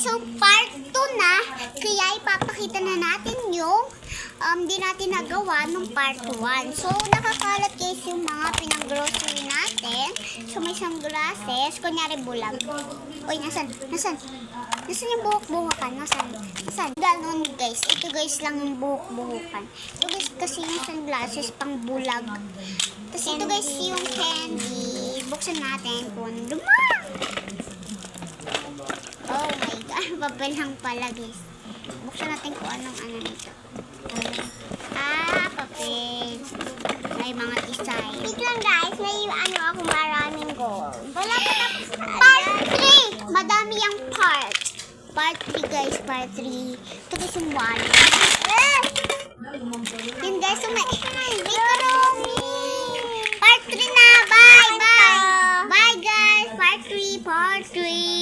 so part 2 na. Kaya ipapakita na natin yung di natin nagawa nung part 1. So, nakakalat guys yung mga pinag-grocery natin. So, may sunglasses. Kunyari bulag. Uy, nasan? Nasan yung buhok-buhokan? Nasan? Ganon guys. Ito guys lang yung buhok-buhokan. Ito guys kasi yung sunglasses pang bulag. Tapos ito guys yung candy. Buksan natin kung ano. Oh my god. Papel lang pala guys. Buksan natin kung anong ano nito. Papel. May mga design. Wait lang guys, may ano ako maraming gold. Wala pa tapos na. Part 3! Madami yung part. Part 3 guys, part 3. Ito guys yung 1. Yun guys, so may karumi. Part 3 na. Bye! Bye! Bye guys! Part 3!